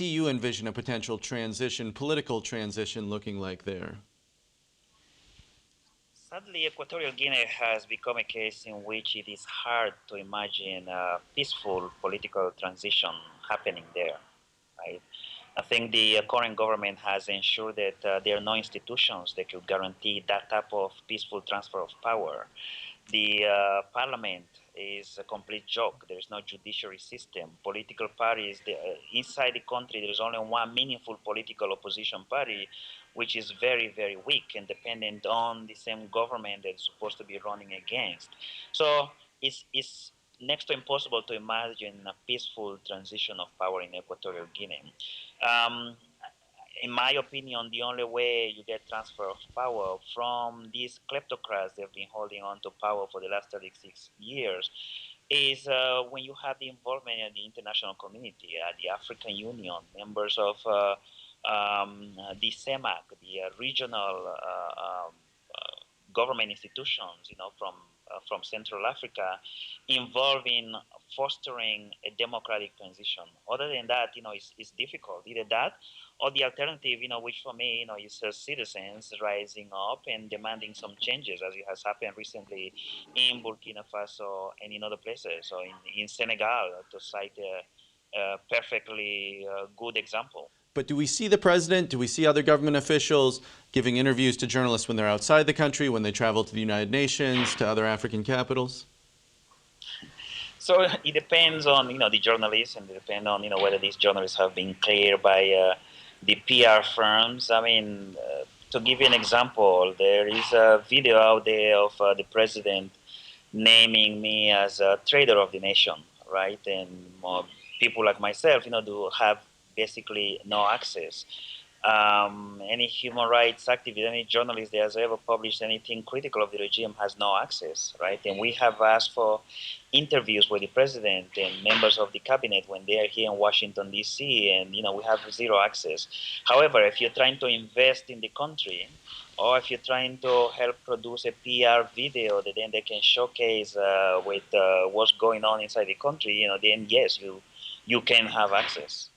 do you envision a potential transition, political transition, looking like there? Sadly, Equatorial Guinea has become a case in which it is hard to imagine a peaceful political transition happening there. Right? I think the current government has ensured that there are no institutions that could guarantee that type of peaceful transfer of power. The parliament is a complete joke. There is no judiciary system. Political parties, inside the country, there is only one meaningful political opposition party, which is very, very weak and dependent on the same government that is supposed to be running against. So it's next to impossible to imagine a peaceful transition of power in Equatorial Guinea. Um, in my opinion, the only way you get transfer of power from these kleptocrats that have been holding on to power for the last 36 years is when you have the involvement of the international community, the African Union, members of the CEMAC, the regional government institutions, from Central Africa, involved in fostering a democratic transition. Other than that, it's difficult. Either that, or the alternative, which for me, is citizens rising up and demanding some changes, as it has happened recently in Burkina Faso and in other places. So in Senegal, to cite a perfectly good example. But do we see the president, do we see other government officials giving interviews to journalists when they're outside the country, when they travel to the United Nations, to other African capitals? So it depends on the journalists, and it depends on whether these journalists have been cleared by the PR firms. I mean, to give you an example, there is a video out there of the president naming me as a traitor of the nation, right? And people like myself, do have basically no access. Any human rights activist, any journalist that has ever published anything critical of the regime has no access, right? And we have asked for interviews with the president and members of the cabinet when they are here in Washington, D.C., and, we have zero access. However, if you're trying to invest in the country, or if you're trying to help produce a PR video that then they can showcase with what's going on inside the country, then yes, you can have access.